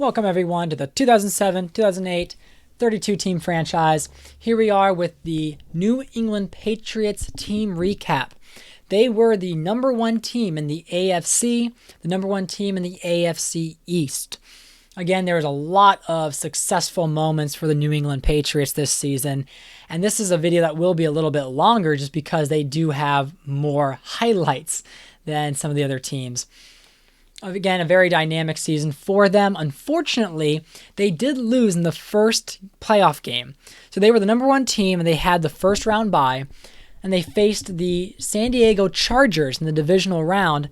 Welcome everyone to the 2007-2008 32-team franchise. Here we are with the New England Patriots team recap. They were the number one team in the AFC, the number one team in the AFC East. Again, there was a lot of successful moments for the New England Patriots this season, and this is a video that will be a little bit longer just because they do have more highlights than some of the other teams. Again, a very dynamic season for them. Unfortunately, they did lose in the first playoff game. So they were the number one team, and they had the first round bye, and they faced the San Diego Chargers in the divisional round,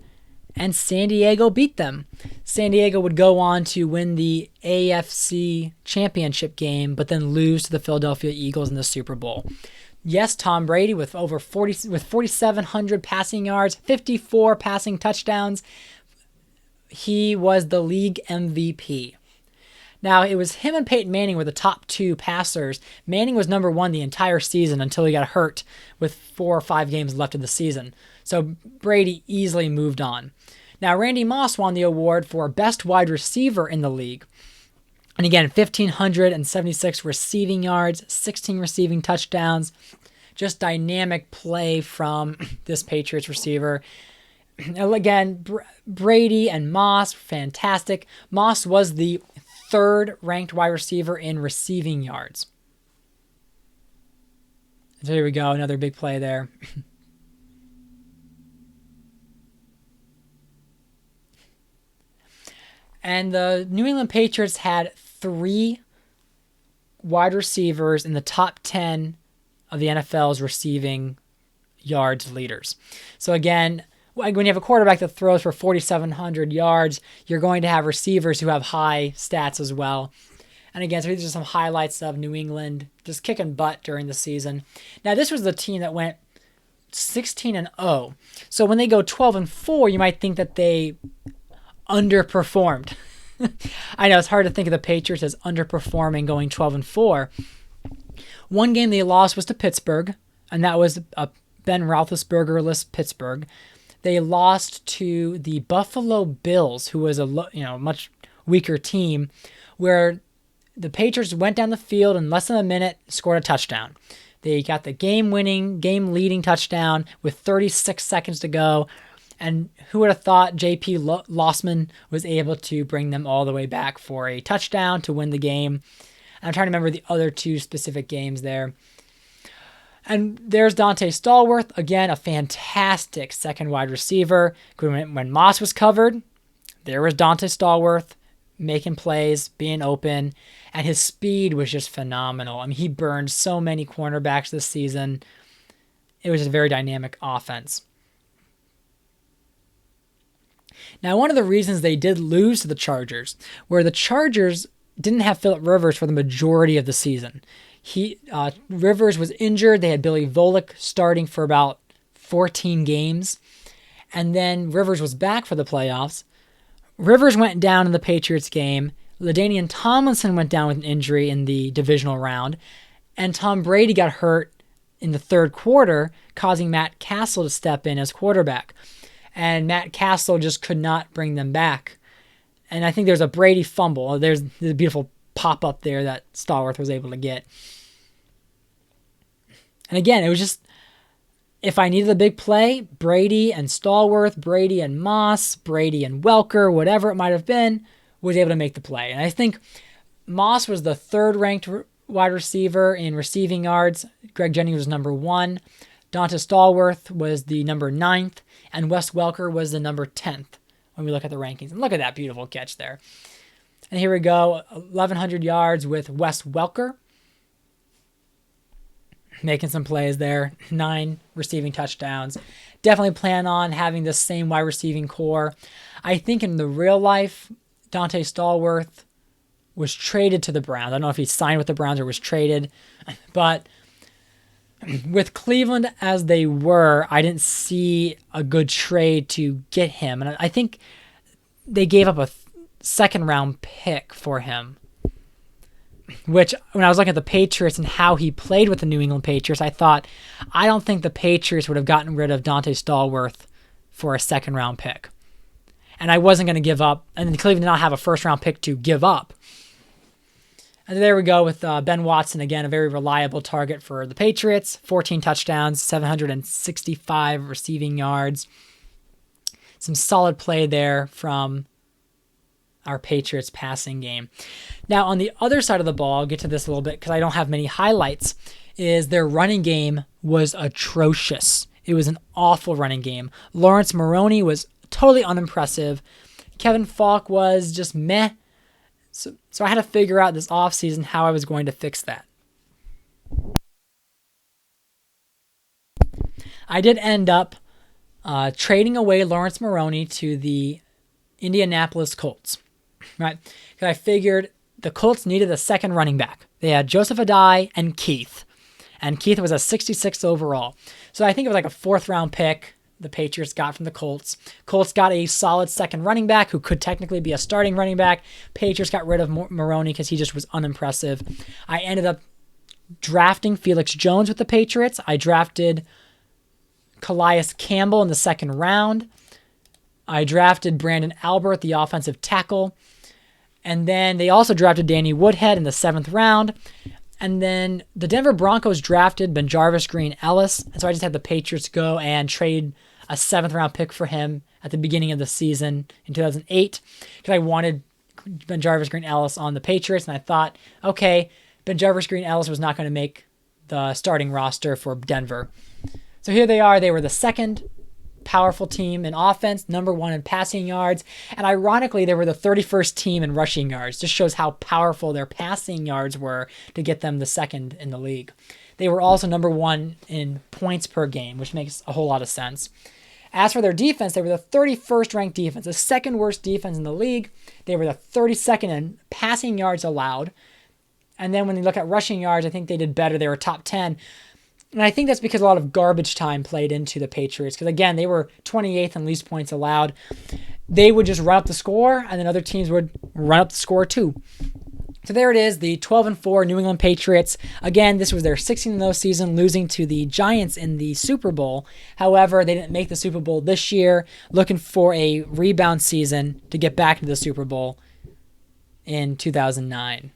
and San Diego beat them. San Diego would go on to win the AFC championship game, but then lose to the Philadelphia Eagles in the Super Bowl. Yes, Tom Brady with 4,700 passing yards, 54 passing touchdowns. He was the league MVP. Now, it was him and Peyton Manning were the top two passers. Manning was number one the entire season until he got hurt with 4 or 5 games left of the season. So Brady easily moved on. Now, Randy Moss won the award for best wide receiver in the league. And again, 1,576 receiving yards, 16 receiving touchdowns. Just dynamic play from this Patriots receiver. Again, Brady and Moss, fantastic. Moss was the third ranked wide receiver in receiving yards. So here we go, another big play there. And the New England Patriots had 3 wide receivers in the top 10 of the NFL's receiving yards leaders. So again, when you have a quarterback that throws for 4,700 yards, you're going to have receivers who have high stats as well. And again, so these are some highlights of New England just kicking butt during the season. Now, this was the team that went 16-0. So when they go 12-4, you might think that they underperformed. I know it's hard to think of the Patriots as underperforming going 12-4. One game they lost was to Pittsburgh, and that was a Ben Roethlisberger-less Pittsburgh. They lost to the Buffalo Bills, who was a much weaker team, where the Patriots went down the field in less than a minute, scored a touchdown. They got the game-leading touchdown with 36 seconds to go, and who would have thought J.P. Lossman was able to bring them all the way back for a touchdown to win the game. I'm trying to remember the other 2 specific games there. And there's Dante Stallworth, again, a fantastic second wide receiver. When Moss was covered, there was Dante Stallworth making plays, being open, and his speed was just phenomenal. I mean, he burned so many cornerbacks this season. It was a very dynamic offense. Now, one of the reasons they did lose to the Chargers, where the Chargers didn't have Phillip Rivers for the majority of the season. Rivers was injured. They had Billy Volek starting for about 14 games. And then Rivers was back for the playoffs. Rivers went down in the Patriots game. LaDainian Tomlinson went down with an injury in the divisional round. And Tom Brady got hurt in the third quarter, causing Matt Castle to step in as quarterback. And Matt Castle just could not bring them back. And I think there's a Brady fumble. There's a beautiful pop-up there that Stallworth was able to get. And again, it was just, if I needed a big play, Brady and Stallworth, Brady and Moss, Brady and Welker, whatever it might have been, was able to make the play. And I think Moss was the third-ranked wide receiver in receiving yards. Greg Jennings was number 1. Dante Stallworth was the number 9th. And Wes Welker was the number 10th when we look at the rankings. And look at that beautiful catch there. And here we go, 1,100 yards with Wes Welker. Making some plays there, 9 receiving touchdowns. Definitely plan on having the same wide receiving core. I think in the real life, Dante Stallworth was traded to the Browns. I don't know if he signed with the Browns or was traded. But with Cleveland as they were, I didn't see a good trade to get him. And I think they gave up a second-round pick for him. Which, when I was looking at the Patriots and how he played with the New England Patriots, I thought, I don't think the Patriots would have gotten rid of Dante Stallworth for a second-round pick. and I wasn't going to give up. And Cleveland did not have a first-round pick to give up. And there we go with Ben Watson, again, a very reliable target for the Patriots. 14 touchdowns, 765 receiving yards. Some solid play there from our Patriots passing game. Now, on the other side of the ball, I'll get to this a little bit because I don't have many highlights, is their running game was atrocious. It was an awful running game. Lawrence Maroney was totally unimpressive. Kevin Falk was just meh. So I had to figure out this offseason how I was going to fix that. I did end up trading away Lawrence Maroney to the Indianapolis Colts, right? Because I figured the Colts needed a second running back. They had Joseph Adai and Keith. And Keith was a 66 overall. So I think it was like a 4th-round pick the Patriots got from the Colts. Colts got a solid second running back who could technically be a starting running back. Patriots got rid of Maroney because he just was unimpressive. I ended up drafting Felix Jones with the Patriots. I drafted Calais Campbell in the 2nd round. I drafted Brandon Albert, the offensive tackle. And then they also drafted Danny Woodhead in the 7th round. And then the Denver Broncos drafted Benjarvis Green-Ellis. And so I just had the Patriots go and trade a 7th-round pick for him at the beginning of the season in 2008 because I wanted Benjarvis Green-Ellis on the Patriots. And I thought, okay, Benjarvis Green-Ellis was not going to make the starting roster for Denver. So here they are. They were the 2nd powerful team in offense, number 1 in passing yards, and ironically, they were the 31st team in rushing yards. Just shows how powerful their passing yards were to get them the 2nd in the league. They were also number 1 in points per game, which makes a whole lot of sense. As for their defense, they were the 31st ranked defense, the 2nd worst defense in the league. They were the 32nd in passing yards allowed. And then when you look at rushing yards, I think they did better. They were top 10. And I think that's because a lot of garbage time played into the Patriots. Because, again, they were 28th in least points allowed. They would just run up the score, and then other teams would run up the score too. So there it is, the 12-4 New England Patriots. Again, this was their 16-0 season, losing to the Giants in the Super Bowl. However, they didn't make the Super Bowl this year, looking for a rebound season to get back into the Super Bowl in 2009.